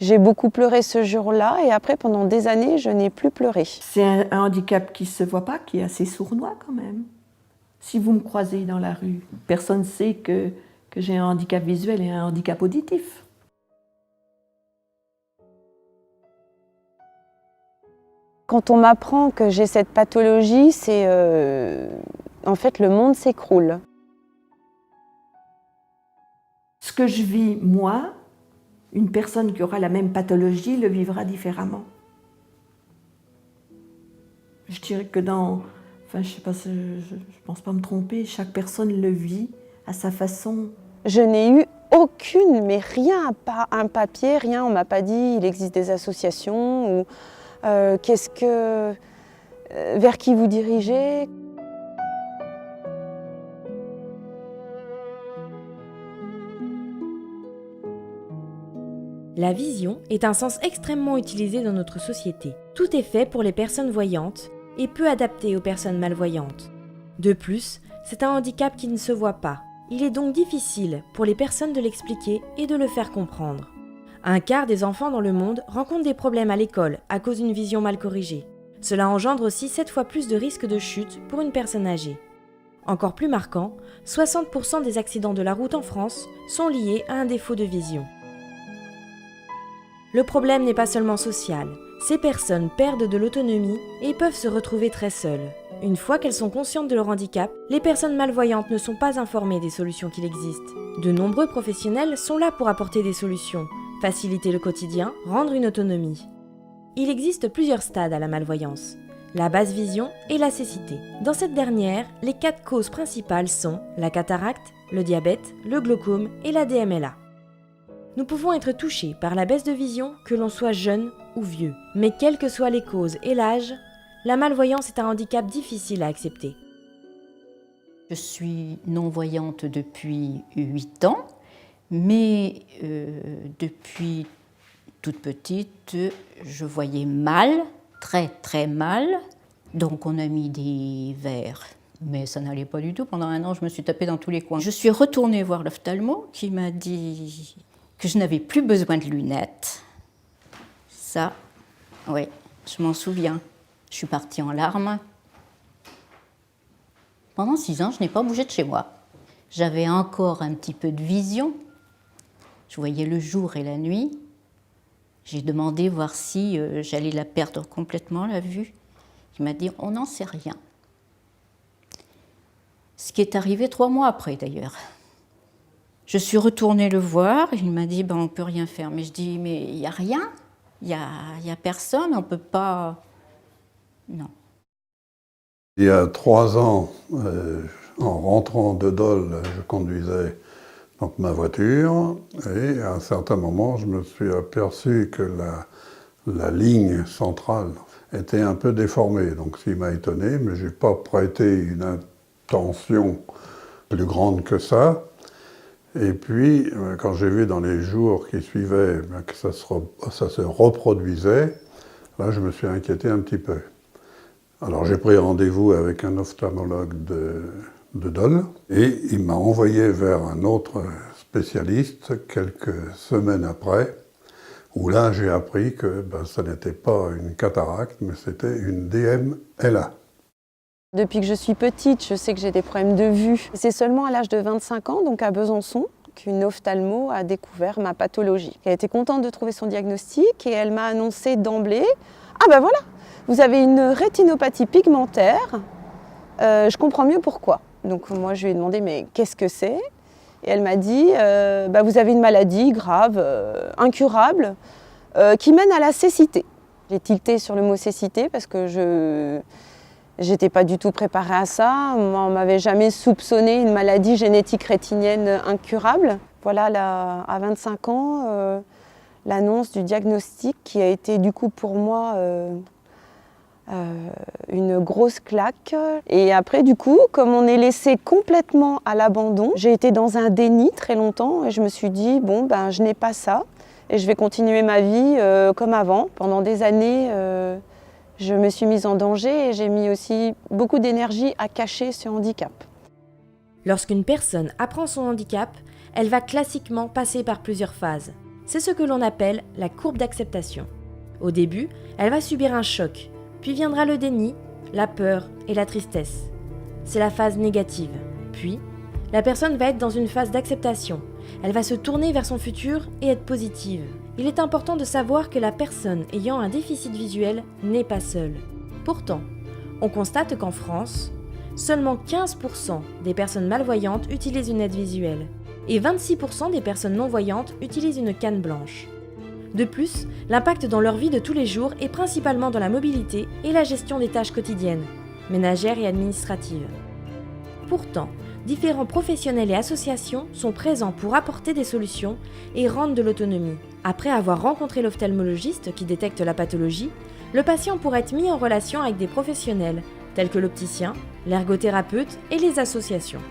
J'ai beaucoup pleuré ce jour-là et après, pendant des années, je n'ai plus pleuré. C'est un handicap qui ne se voit pas, qui est assez sournois quand même. Si vous me croisez dans la rue, personne ne sait que j'ai un handicap visuel et un handicap auditif. Quand on m'apprend que j'ai cette pathologie, c'est en fait le monde s'écroule. Ce que je vis, moi, une personne qui aura la même pathologie le vivra différemment. Je dirais que je sais pas, je pense pas me tromper, chaque personne le vit à sa façon. Je n'ai eu aucune, mais rien, pas un papier, rien. On m'a pas dit il existe des associations ou vers qui vous dirigez. La vision est un sens extrêmement utilisé dans notre société. Tout est fait pour les personnes voyantes et peu adapté aux personnes malvoyantes. De plus, c'est un handicap qui ne se voit pas. Il est donc difficile pour les personnes de l'expliquer et de le faire comprendre. Un quart des enfants dans le monde rencontrent des problèmes à l'école à cause d'une vision mal corrigée. Cela engendre aussi 7 fois plus de risques de chute pour une personne âgée. Encore plus marquant, 60% des accidents de la route en France sont liés à un défaut de vision. Le problème n'est pas seulement social. Ces personnes perdent de l'autonomie et peuvent se retrouver très seules. Une fois qu'elles sont conscientes de leur handicap, les personnes malvoyantes ne sont pas informées des solutions qu'il existe. De nombreux professionnels sont là pour apporter des solutions, faciliter le quotidien, rendre une autonomie. Il existe plusieurs stades à la malvoyance. La basse vision et la cécité. Dans cette dernière, les 4 causes principales sont la cataracte, le diabète, le glaucome et la DMLA. Nous pouvons être touchés par la baisse de vision que l'on soit jeune ou vieux. Mais quelles que soient les causes et l'âge, la malvoyance est un handicap difficile à accepter. Je suis non-voyante depuis 8 ans, mais depuis toute petite, je voyais mal, très très mal. Donc on a mis des verres, mais ça n'allait pas du tout. Pendant 1 an, je me suis tapée dans tous les coins. Je suis retournée voir l'ophtalmo qui m'a dit que je n'avais plus besoin de lunettes. Ça, oui, je m'en souviens. Je suis partie en larmes. Pendant 6 ans, je n'ai pas bougé de chez moi. J'avais encore un petit peu de vision. Je voyais le jour et la nuit. J'ai demandé voir si j'allais la perdre complètement, la vue. Il m'a dit, on n'en sait rien. Ce qui est arrivé 3 mois après, d'ailleurs. Je suis retournée le voir, il m'a dit, on ne peut rien faire. Mais je dis, mais il n'y a rien, il y a personne, on ne peut pas... Non. Il y a 3 ans, en rentrant de Dole, je conduisais donc ma voiture et à un certain moment, je me suis aperçu que la ligne centrale était un peu déformée. Donc ce qui m'a étonné, mais je n'ai pas prêté une attention plus grande que ça. Et puis, quand j'ai vu dans les jours qui suivaient que ça se reproduisait, là, je me suis inquiété un petit peu. Alors, j'ai pris rendez-vous avec un ophtalmologue de Dole et il m'a envoyé vers un autre spécialiste quelques semaines après, où là, j'ai appris que ça n'était pas une cataracte, mais c'était une DMLA. Depuis que je suis petite, je sais que j'ai des problèmes de vue. C'est seulement à l'âge de 25 ans, donc à Besançon, qu'une ophtalmo a découvert ma pathologie. Elle était contente de trouver son diagnostic et elle m'a annoncé d'emblée « Ah ben voilà, vous avez une rétinopathie pigmentaire, je comprends mieux pourquoi. » Donc moi je lui ai demandé « Mais qu'est-ce que c'est ?» Et elle m'a dit « Vous avez une maladie grave, incurable, qui mène à la cécité. » J'ai tilté sur le mot cécité parce que j'étais pas du tout préparée à ça. On ne m'avait jamais soupçonné une maladie génétique rétinienne incurable. Voilà, à 25 ans, l'annonce du diagnostic qui a été du coup pour moi une grosse claque. Et après, du coup, comme on est laissé complètement à l'abandon, j'ai été dans un déni très longtemps et je me suis dit, je n'ai pas ça et je vais continuer ma vie comme avant. Pendant des années, je me suis mise en danger et j'ai mis aussi beaucoup d'énergie à cacher ce handicap. Lorsqu'une personne apprend son handicap, elle va classiquement passer par plusieurs phases. C'est ce que l'on appelle la courbe d'acceptation. Au début, elle va subir un choc, puis viendra le déni, la peur et la tristesse. C'est la phase négative. Puis, la personne va être dans une phase d'acceptation. Elle va se tourner vers son futur et être positive. Il est important de savoir que la personne ayant un déficit visuel n'est pas seule. Pourtant, on constate qu'en France, seulement 15% des personnes malvoyantes utilisent une aide visuelle et 26% des personnes non-voyantes utilisent une canne blanche. De plus, l'impact dans leur vie de tous les jours est principalement dans la mobilité et la gestion des tâches quotidiennes, ménagères et administratives. Pourtant, différents professionnels et associations sont présents pour apporter des solutions et rendre de l'autonomie. Après avoir rencontré l'ophtalmologiste qui détecte la pathologie, le patient pourra être mis en relation avec des professionnels tels que l'opticien, l'ergothérapeute et les associations.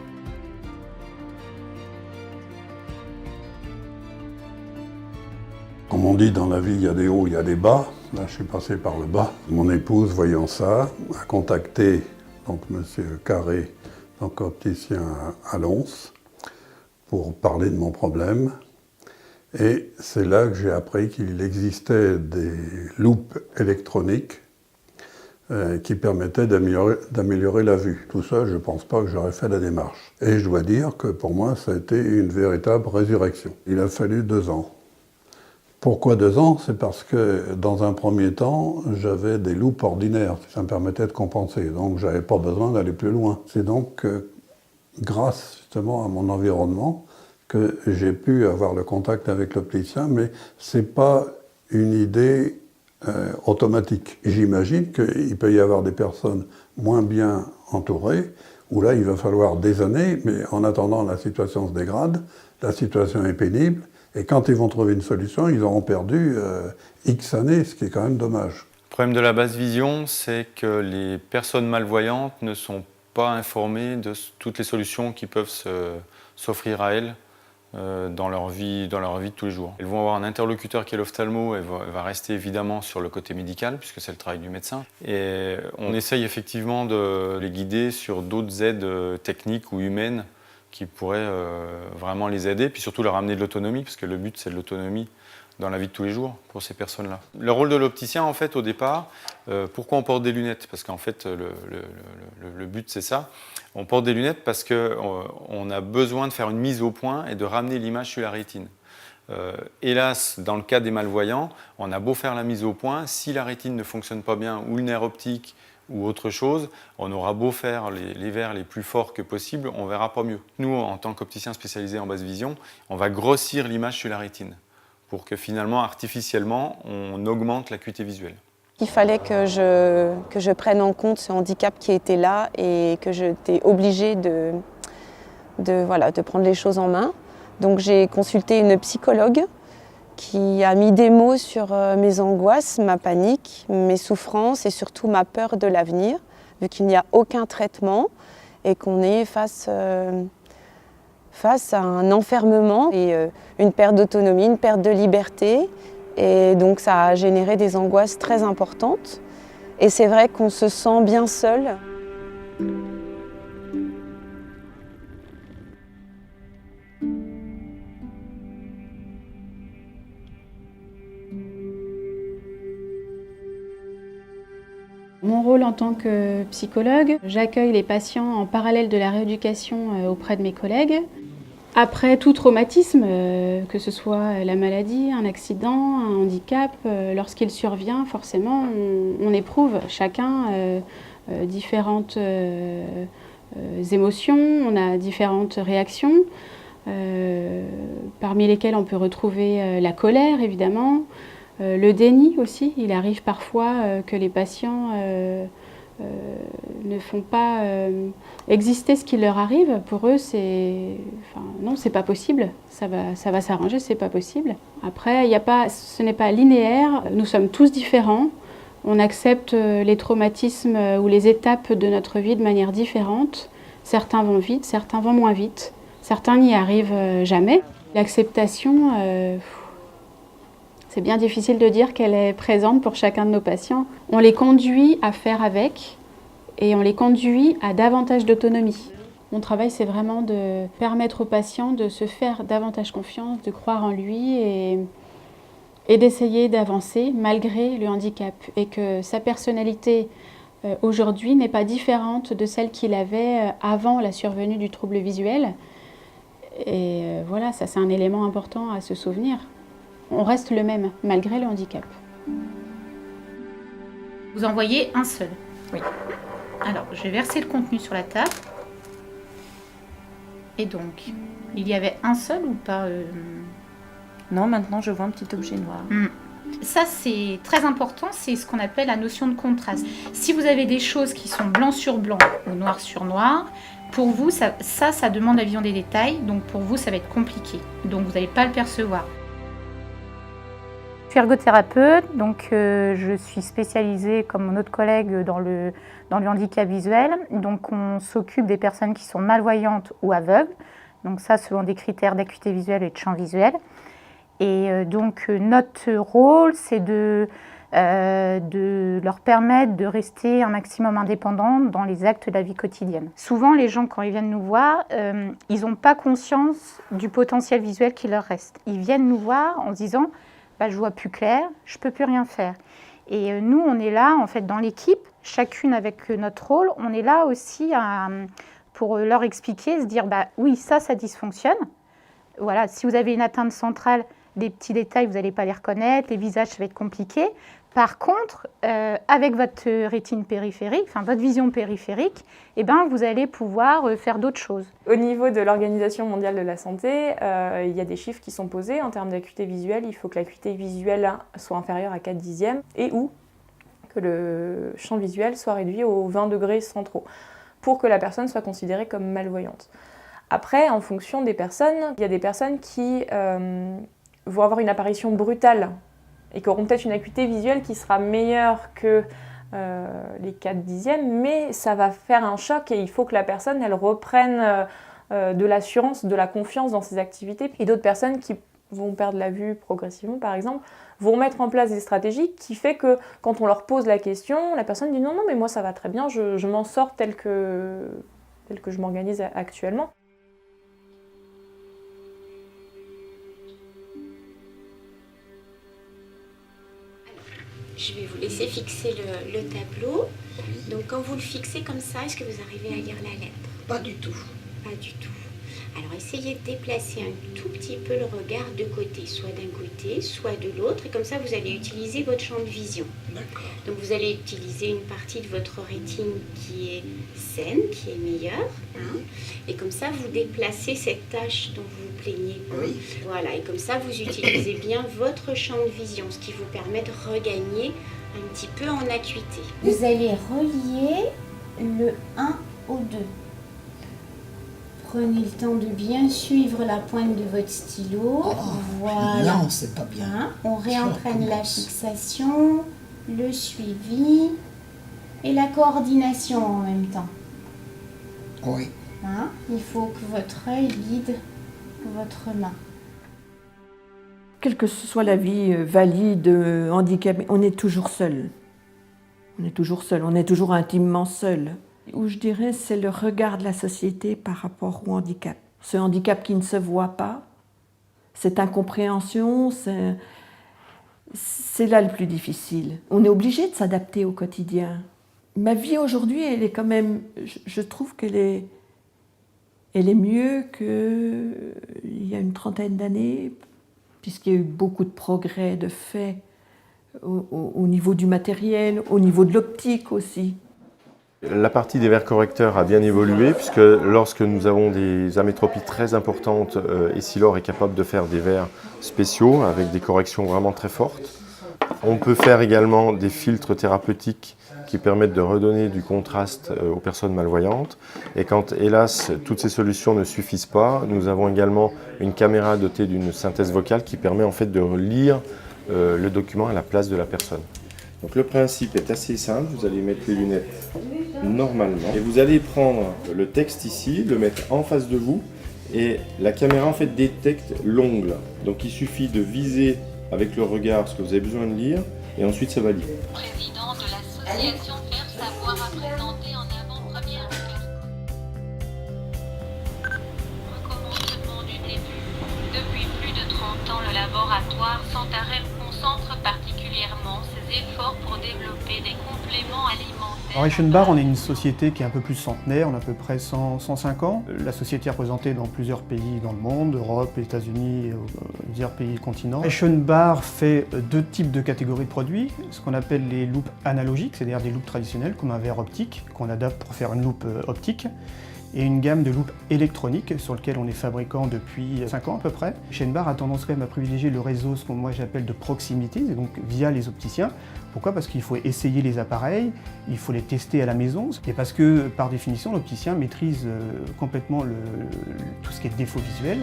Comme on dit dans la vie, il y a des hauts, il y a des bas. Là, je suis passé par le bas. Mon épouse, voyant ça, a contacté donc Monsieur Carré, donc opticien à Lons, pour parler de mon problème. Et c'est là que j'ai appris qu'il existait des loupes électroniques qui permettaient d'améliorer la vue. Tout ça, je ne pense pas que j'aurais fait la démarche. Et je dois dire que pour moi, ça a été une véritable résurrection. Il a fallu 2 ans. Pourquoi 2 ans? C'est parce que dans un premier temps, j'avais des loupes ordinaires, ça me permettait de compenser, donc je n'avais pas besoin d'aller plus loin. C'est donc grâce justement à mon environnement que j'ai pu avoir le contact avec l'opticien, mais ce n'est pas une idée automatique. J'imagine qu'il peut y avoir des personnes moins bien entourées, où là il va falloir des années, mais en attendant la situation se dégrade, la situation est pénible, et quand ils vont trouver une solution, ils auront perdu X années, ce qui est quand même dommage. Le problème de la basse vision, c'est que les personnes malvoyantes ne sont pas informées de toutes les solutions qui peuvent s'offrir à elles dans leur vie de tous les jours. Elles vont avoir un interlocuteur qui est l'ophtalmo, elle va rester évidemment sur le côté médical, puisque c'est le travail du médecin. Et on essaye effectivement de les guider sur d'autres aides techniques ou humaines qui pourraient vraiment les aider, puis surtout leur amener de l'autonomie, parce que le but c'est de l'autonomie dans la vie de tous les jours pour ces personnes-là. Le rôle de l'opticien, en fait, au départ, pourquoi on porte des lunettes? Parce qu'en fait, le but c'est ça. On porte des lunettes parce qu'on a besoin de faire une mise au point et de ramener l'image sur la rétine. Hélas, dans le cas des malvoyants, on a beau faire la mise au point, si la rétine ne fonctionne pas bien, ou le nerf optique, ou autre chose, on aura beau faire les verres les plus forts que possible, on ne verra pas mieux. Nous, en tant qu'opticiens spécialisés en basse vision, on va grossir l'image sur la rétine pour que finalement, artificiellement, on augmente l'acuité visuelle. Il fallait que je prenne en compte ce handicap qui était là et que j'étais obligée de prendre les choses en main. Donc j'ai consulté une psychologue qui a mis des mots sur mes angoisses, ma panique, mes souffrances et surtout ma peur de l'avenir, vu qu'il n'y a aucun traitement et qu'on est face à un enfermement et une perte d'autonomie, une perte de liberté. Et donc ça a généré des angoisses très importantes. Et c'est vrai qu'on se sent bien seul. Mon rôle en tant que psychologue, j'accueille les patients en parallèle de la rééducation auprès de mes collègues. Après tout traumatisme, que ce soit la maladie, un accident, un handicap, lorsqu'il survient, forcément, on éprouve chacun différentes émotions, on a différentes réactions, parmi lesquelles on peut retrouver la colère, évidemment, le déni aussi. Il arrive parfois que les patients ne font pas exister ce qui leur arrive. Pour eux, non, c'est pas possible, ça va s'arranger, c'est pas possible. Après, ce n'est pas linéaire, nous sommes tous différents, on accepte les traumatismes ou les étapes de notre vie de manière différente. Certains vont vite, certains vont moins vite, certains n'y arrivent jamais. L'acceptation, c'est bien difficile de dire qu'elle est présente pour chacun de nos patients. On les conduit à faire avec et on les conduit à davantage d'autonomie. Mon travail, c'est vraiment de permettre au patient de se faire davantage confiance, de croire en lui et et d'essayer d'avancer malgré le handicap et que sa personnalité aujourd'hui n'est pas différente de celle qu'il avait avant la survenue du trouble visuel. Et voilà, ça c'est un élément important à se souvenir. On reste le même malgré le handicap. Vous en voyez un seul. Oui. Alors, je vais verser le contenu sur la table. Et donc, il y avait un seul ou pas Non, maintenant je vois un petit objet noir. Ça, c'est très important, c'est ce qu'on appelle la notion de contraste. Si vous avez des choses qui sont blanc sur blanc ou noir sur noir, pour vous, ça demande la vision des détails, donc pour vous, ça va être compliqué. Donc, vous n'allez pas le percevoir. Je suis ergothérapeute, donc je suis spécialisée comme mon autre collègue dans le handicap visuel. Donc on s'occupe des personnes qui sont malvoyantes ou aveugles, donc ça selon des critères d'acuité visuelle et de champ visuel. Et donc notre rôle c'est de leur permettre de rester un maximum indépendants dans les actes de la vie quotidienne. Souvent les gens quand ils viennent nous voir, ils n'ont pas conscience du potentiel visuel qui leur reste. Ils viennent nous voir en se disant je vois plus clair, je peux plus rien faire. Et nous, on est là, en fait, dans l'équipe, chacune avec notre rôle, on est là aussi pour leur expliquer, se dire, oui, ça dysfonctionne. Voilà, si vous avez une atteinte centrale, les petits détails, vous n'allez pas les reconnaître, les visages, ça va être compliqué. Par contre, avec votre rétine périphérique, enfin votre vision périphérique, vous allez pouvoir faire d'autres choses. Au niveau de l'Organisation mondiale de la santé, il y a des chiffres qui sont posés en termes d'acuité visuelle. Il faut que l'acuité visuelle soit inférieure à 4/10 et ou que le champ visuel soit réduit aux 20 degrés centraux pour que la personne soit considérée comme malvoyante. Après, en fonction des personnes, il y a des personnes qui vont avoir une apparition brutale et qui auront peut-être une acuité visuelle qui sera meilleure que les 4/10, mais ça va faire un choc et il faut que la personne elle reprenne de l'assurance, de la confiance dans ses activités. Et d'autres personnes qui vont perdre la vue progressivement, par exemple, vont mettre en place des stratégies qui fait que quand on leur pose la question, la personne dit non, mais moi ça va très bien, je m'en sors tel que je m'organise actuellement. Je vais vous laisser fixer le tableau. Donc quand vous le fixez comme ça, est-ce que vous arrivez à lire la lettre? Pas du tout. Pas du tout. Alors essayez de déplacer un tout petit peu le regard de côté, soit d'un côté, soit de l'autre, et comme ça vous allez utiliser votre champ de vision. D'accord. Donc vous allez utiliser une partie de votre rétine qui est saine, qui est meilleure, et comme ça vous déplacez cette tache dont vous vous plaignez. Oui. Voilà, et comme ça vous utilisez bien votre champ de vision, ce qui vous permet de regagner un petit peu en acuité. Vous allez relier le 1 au 2. Prenez le temps de bien suivre la pointe de votre stylo. Voilà. Non, c'est pas bien. On réentraîne la fixation, le suivi et la coordination en même temps. Oui. Il faut que votre œil guide votre main. Quelle que soit la vie valide, handicapée, on est toujours seul. On est toujours seul, on est toujours intimement seul. Où je dirais, c'est le regard de la société par rapport au handicap. Ce handicap qui ne se voit pas, cette incompréhension, c'est là le plus difficile. On est obligé de s'adapter au quotidien. Ma vie aujourd'hui, elle est quand même, je trouve qu'elle est mieux qu'il y a une trentaine d'années, puisqu'il y a eu beaucoup de progrès de fait au niveau du matériel, au niveau de l'optique aussi. La partie des verres correcteurs a bien évolué puisque lorsque nous avons des amétropies très importantes, Essilor est capable de faire des verres spéciaux avec des corrections vraiment très fortes. On peut faire également des filtres thérapeutiques qui permettent de redonner du contraste aux personnes malvoyantes. Et quand, hélas, toutes ces solutions ne suffisent pas, nous avons également une caméra dotée d'une synthèse vocale qui permet en fait de lire le document à la place de la personne. Donc le principe est assez simple, vous allez mettre les lunettes normalement et vous allez prendre le texte ici, le mettre en face de vous et la caméra en fait détecte l'ongle. Donc il suffit de viser avec le regard ce que vous avez besoin de lire et ensuite ça va lire. Président de l'association Faire Savoir a présenté en avant-première recommencement du début. Depuis plus de 30 ans, le laboratoire sans arrêt concentre particulièrement ses efforts pour développer des compléments alimentaires. Alors Eschenbach, on est une société qui est un peu plus centenaire, on a à peu près 105 ans. La société est représentée dans plusieurs pays dans le monde, Europe, États-Unis, divers pays continents. Eschenbach fait deux types de catégories de produits, ce qu'on appelle les loupes analogiques, c'est-à-dire des loupes traditionnelles comme un verre optique qu'on adapte pour faire une loupe optique, et une gamme de loupes électroniques sur lequel on est fabricant depuis 5 ans à peu près. Eschenbach a tendance quand même à privilégier le réseau, ce que moi j'appelle de proximité, et donc via les opticiens. Pourquoi? Parce qu'il faut essayer les appareils, il faut les tester à la maison, et parce que par définition l'opticien maîtrise complètement tout ce qui est défaut visuel.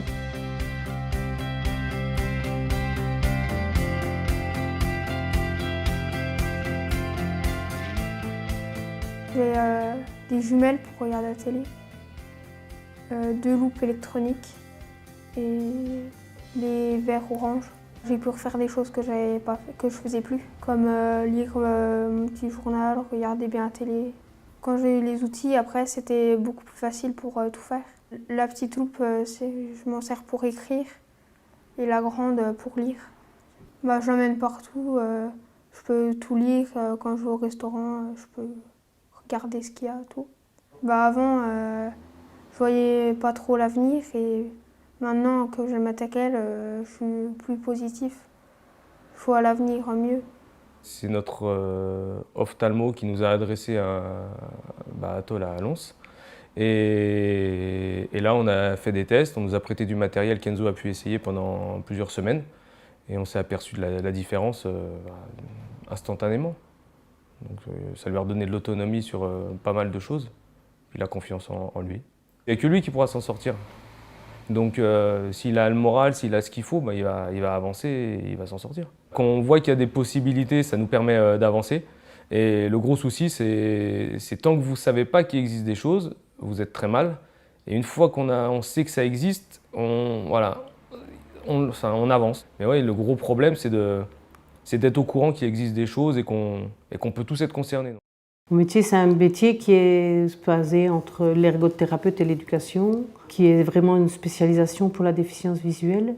J'ai des jumelles pour regarder la télé, 2 loupes électroniques et des verres orange. J'ai pu refaire des choses que je faisais plus, comme lire mon petit journal, regarder bien la télé. Quand j'ai eu les outils, après, c'était beaucoup plus facile pour tout faire. La petite loupe, je m'en sers pour écrire et la grande pour lire. Je l'emmène partout, je peux tout lire. Quand je vais au restaurant, je peux regarder ce qu'il y a, tout. Avant, je voyais pas trop l'avenir et maintenant que j'ai ma TACL, je suis plus positif. Je vois l'avenir mieux. C'est notre ophtalmo qui nous a adressé un atole à Lons. Et là, on a fait des tests, on nous a prêté du matériel qu'Enzo a pu essayer pendant plusieurs semaines. Et on s'est aperçu de la différence instantanément. Donc, ça lui a redonné de l'autonomie sur pas mal de choses. Il a confiance en lui. Il n'y a que lui qui pourra s'en sortir. Donc s'il a le moral, s'il a ce qu'il faut, il va avancer et il va s'en sortir. Quand on voit qu'il y a des possibilités, ça nous permet d'avancer. Et le gros souci, c'est tant que vous ne savez pas qu'il existe des choses, vous êtes très mal. Et une fois qu'on sait que ça existe, on avance. Mais oui, le gros problème, c'est d'être au courant qu'il existe des choses et qu'on peut tous être concernés. Mon métier, c'est un métier qui est basé entre l'ergothérapeute et l'éducation, qui est vraiment une spécialisation pour la déficience visuelle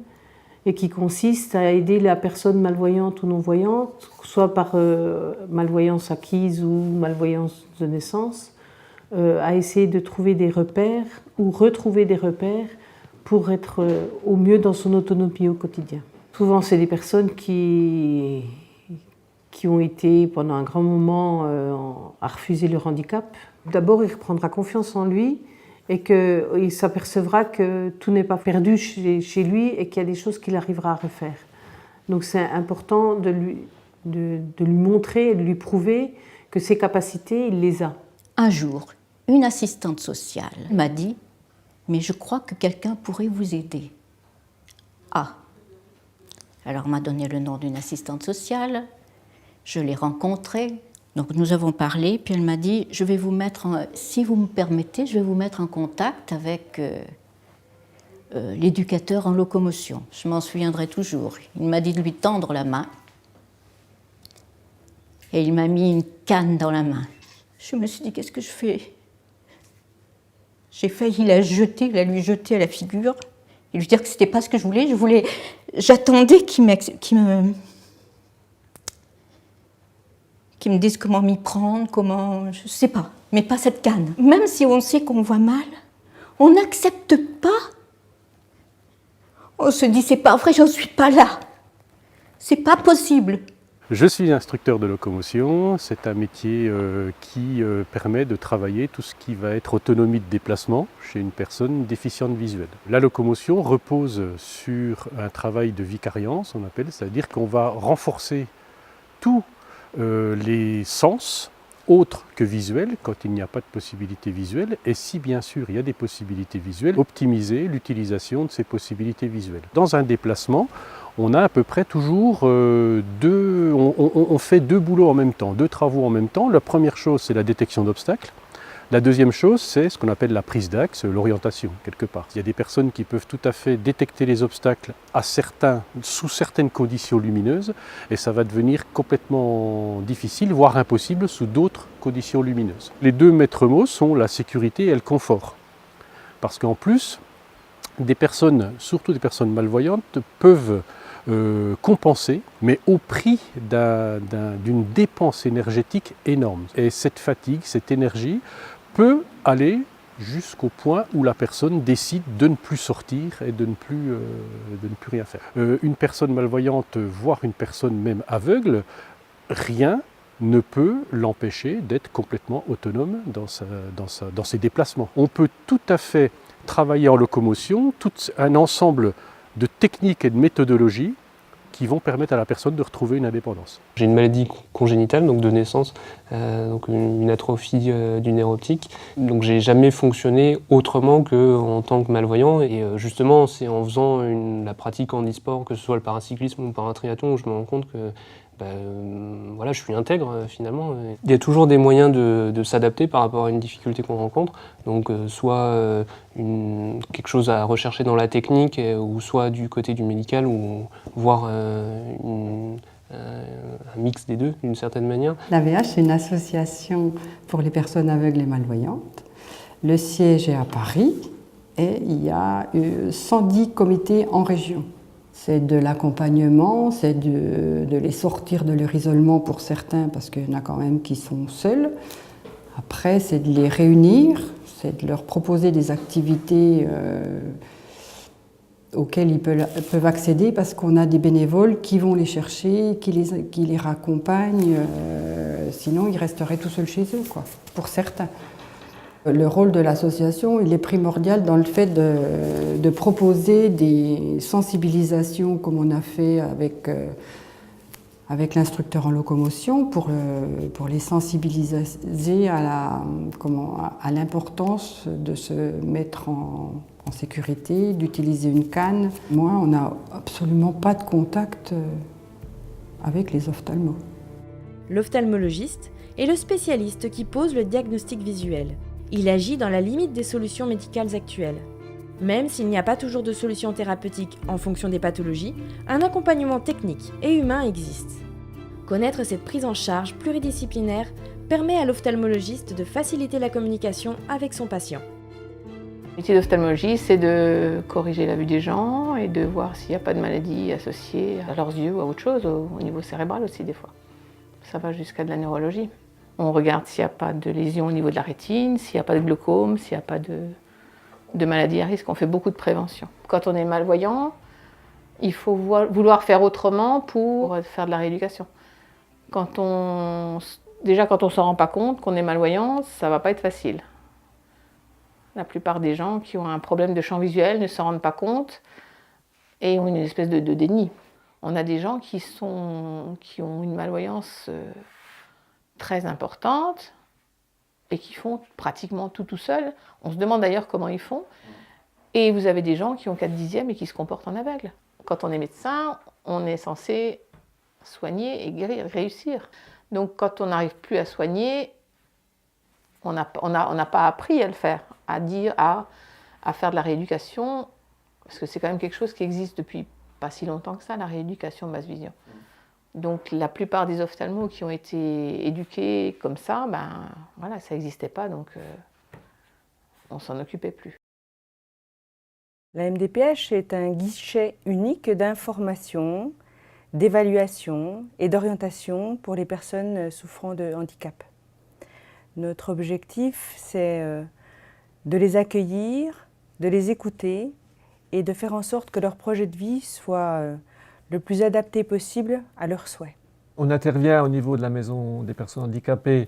et qui consiste à aider la personne malvoyante ou non-voyante, soit par malvoyance acquise ou malvoyance de naissance, à essayer de trouver des repères ou retrouver des repères pour être au mieux dans son autonomie au quotidien. Souvent, c'est des personnes qui ont été pendant un grand moment à refuser leur handicap. D'abord, il reprendra confiance en lui et qu'il s'apercevra que tout n'est pas perdu chez lui et qu'il y a des choses qu'il arrivera à refaire. Donc c'est important de lui montrer et de lui prouver que ses capacités, il les a. Un jour, une assistante sociale m'a dit « Mais je crois que quelqu'un pourrait vous aider. » Ah. Alors elle m'a donné le nom d'une assistante sociale. Je l'ai rencontrée, donc nous avons parlé, puis elle m'a dit « Je vais vous mettre, si vous me permettez, je vais vous mettre en contact avec l'éducateur en locomotion. » Je m'en souviendrai toujours. Il m'a dit de lui tendre la main et il m'a mis une canne dans la main. Je me suis dit « Qu'est-ce que je fais ?» J'ai failli la lui jeter à la figure et lui dire que c'était pas ce que je voulais. J'attendais qu'il me disent comment m'y prendre, je sais pas, mais pas cette canne. Même si on sait qu'on voit mal, on n'accepte pas. On se dit, c'est pas vrai, j'en suis pas là. C'est pas possible. Je suis instructeur de locomotion. C'est un métier qui permet de travailler tout ce qui va être autonomie de déplacement chez une personne déficiente visuelle. La locomotion repose sur un travail de vicariance, on appelle, c'est-à-dire qu'on va renforcer tous les sens autres que visuels quand il n'y a pas de possibilité visuelle, et si bien sûr il y a des possibilités visuelles, optimiser l'utilisation de ces possibilités visuelles. Dans un déplacement, on a à peu près toujours on fait 2 boulots en même temps, 2 travaux en même temps. La première chose, c'est la détection d'obstacles. La deuxième chose, c'est ce qu'on appelle la prise d'axe, l'orientation, quelque part. Il y a des personnes qui peuvent tout à fait détecter les obstacles sous certaines conditions lumineuses, et ça va devenir complètement difficile, voire impossible, sous d'autres conditions lumineuses. Les 2 maîtres mots sont la sécurité et le confort. Parce qu'en plus, des personnes, surtout des personnes malvoyantes, peuvent compensée, mais au prix d'une dépense énergétique énorme. Et cette fatigue, cette énergie peut aller jusqu'au point où la personne décide de ne plus sortir et de ne plus rien faire. Une personne malvoyante, voire une personne même aveugle, rien ne peut l'empêcher d'être complètement autonome dans ses déplacements. On peut tout à fait travailler en locomotion, tout un ensemble de techniques et de méthodologies qui vont permettre à la personne de retrouver une indépendance. J'ai une maladie congénitale, donc de naissance, donc une atrophie du nerf optique. Donc j'ai jamais fonctionné autrement qu'en tant que malvoyant. Et justement, c'est en faisant la pratique en e-sport, que ce soit le paracyclisme ou le paratriathlon, où je me rends compte que voilà, je suis intègre finalement. Il y a toujours des moyens de s'adapter par rapport à une difficulté qu'on rencontre. Donc soit quelque chose à rechercher dans la technique, ou soit du côté du médical, ou voire un mix des deux d'une certaine manière. L'AVH, c'est une association pour les personnes aveugles et malvoyantes. Le siège est à Paris et il y a 110 comités en région. C'est de l'accompagnement, c'est de les sortir de leur isolement pour certains, parce qu'il y en a quand même qui sont seuls. Après, c'est de les réunir, c'est de leur proposer des activités auxquelles ils peuvent accéder, parce qu'on a des bénévoles qui vont les chercher, qui les raccompagnent, sinon ils resteraient tout seuls chez eux, quoi, pour certains. Le rôle de l'association, il est primordial dans le fait de proposer des sensibilisations, comme on a fait avec l'instructeur en locomotion, pour les sensibiliser à l'importance de se mettre en sécurité, d'utiliser une canne. Moi, on n'a absolument pas de contact avec les ophtalmos. L'ophtalmologiste est le spécialiste qui pose le diagnostic visuel. Il agit dans la limite des solutions médicales actuelles. Même s'il n'y a pas toujours de solution thérapeutique en fonction des pathologies, un accompagnement technique et humain existe. Connaître cette prise en charge pluridisciplinaire permet à l'ophtalmologiste de faciliter la communication avec son patient. Le métier d'ophtalmologie, c'est de corriger la vue des gens et de voir s'il n'y a pas de maladie associée à leurs yeux ou à autre chose, au niveau cérébral aussi des fois. Ça va jusqu'à de la neurologie. On regarde s'il n'y a pas de lésion au niveau de la rétine, s'il n'y a pas de glaucome, s'il n'y a pas de maladie à risque. On fait beaucoup de prévention. Quand on est malvoyant, il faut vouloir faire autrement pour faire de la rééducation. Déjà, quand on ne s'en rend pas compte qu'on est malvoyant, ça ne va pas être facile. La plupart des gens qui ont un problème de champ visuel ne s'en rendent pas compte et ont une espèce de déni. On a des gens qui ont une malvoyance très importante et qui font pratiquement tout seuls. On se demande d'ailleurs comment ils font. Et vous avez des gens qui ont 4/10 et qui se comportent en aveugle. Quand on est médecin, on est censé soigner et guérir, réussir. Donc quand on n'arrive plus à soigner, on n'a pas appris à le faire, à faire de la rééducation, parce que c'est quand même quelque chose qui existe depuis pas si longtemps que ça, la rééducation basse vision. Donc la plupart des ophtalmos qui ont été éduqués comme ça, voilà, ça n'existait pas, donc on ne s'en occupait plus. La MDPH est un guichet unique d'information, d'évaluation et d'orientation pour les personnes souffrant de handicap. Notre objectif, c'est de les accueillir, de les écouter et de faire en sorte que leur projet de vie soit le plus adapté possible à leurs souhaits. On intervient au niveau de la maison des personnes handicapées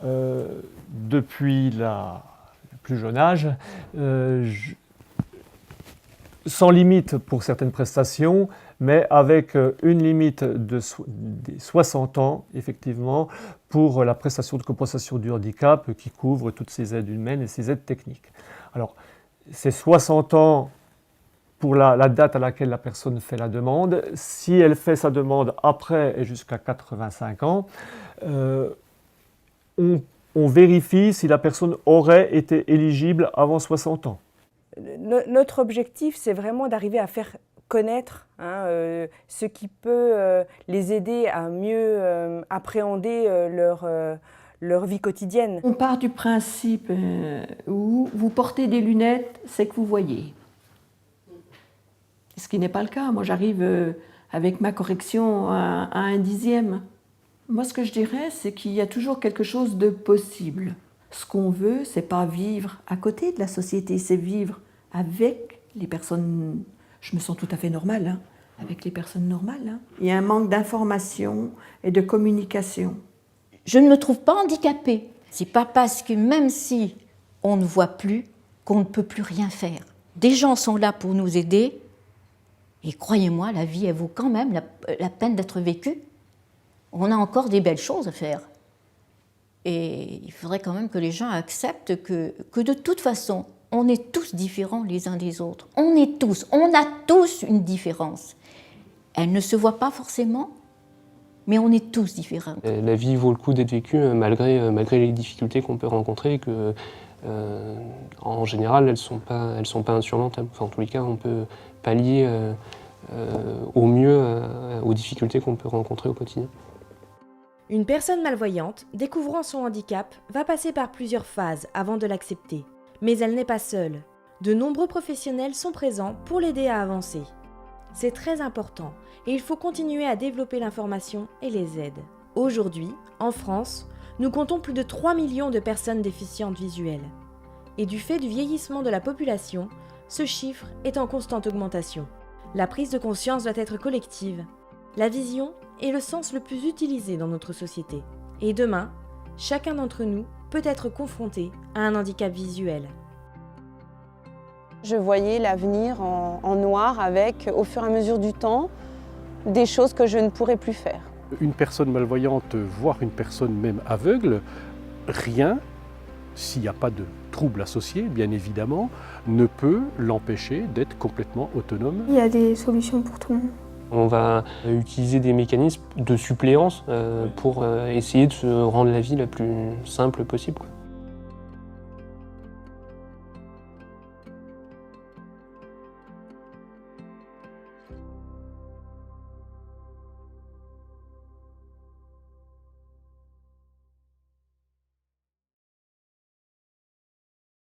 depuis le plus jeune âge, sans limite pour certaines prestations, mais avec une limite des 60 ans, effectivement, pour la prestation de compensation du handicap qui couvre toutes ces aides humaines et ces aides techniques. Alors, ces 60 ans pour la date à laquelle la personne fait la demande. Si elle fait sa demande après et jusqu'à 85 ans, on vérifie si la personne aurait été éligible avant 60 ans. Notre objectif, c'est vraiment d'arriver à faire connaître ce qui peut les aider à mieux appréhender leur vie quotidienne. On part du principe où vous portez des lunettes, c'est que vous voyez. Ce qui n'est pas le cas. Moi, j'arrive avec ma correction à 1/10. Moi, ce que je dirais, c'est qu'il y a toujours quelque chose de possible. Ce qu'on veut, c'est pas vivre à côté de la société, c'est vivre avec les personnes. Je me sens tout à fait normale, hein, avec les personnes normales. Hein. Il y a un manque d'information et de communication. Je ne me trouve pas handicapée. C'est pas parce que même si on ne voit plus, qu'on ne peut plus rien faire. Des gens sont là pour nous aider, et croyez-moi, la vie, elle vaut quand même la peine d'être vécue. On a encore des belles choses à faire. Et il faudrait quand même que les gens acceptent que de toute façon, on est tous différents les uns des autres. On a tous une différence. Elle ne se voit pas forcément, mais on est tous différents. La vie vaut le coup d'être vécue malgré les difficultés qu'on peut rencontrer, que en général, elles sont pas insurmontables. Enfin, en tous les cas, on peut pallier au mieux aux difficultés qu'on peut rencontrer au quotidien. Une personne malvoyante, découvrant son handicap, va passer par plusieurs phases avant de l'accepter. Mais elle n'est pas seule. De nombreux professionnels sont présents pour l'aider à avancer. C'est très important et il faut continuer à développer l'information et les aides. Aujourd'hui, en France, nous comptons plus de 3 millions de personnes déficientes visuelles. Et du fait du vieillissement de la population, ce chiffre est en constante augmentation. La prise de conscience doit être collective. La vision est le sens le plus utilisé dans notre société. Et demain, chacun d'entre nous peut être confronté à un handicap visuel. Je voyais l'avenir en noir avec, au fur et à mesure du temps, des choses que je ne pourrais plus faire. Une personne malvoyante, voire une personne même aveugle, rien, s'il n'y a pas de trouble associé, bien évidemment, ne peut l'empêcher d'être complètement autonome. Il y a des solutions pour tout le monde. On va utiliser des mécanismes de suppléance pour essayer de se rendre la vie la plus simple possible, quoi.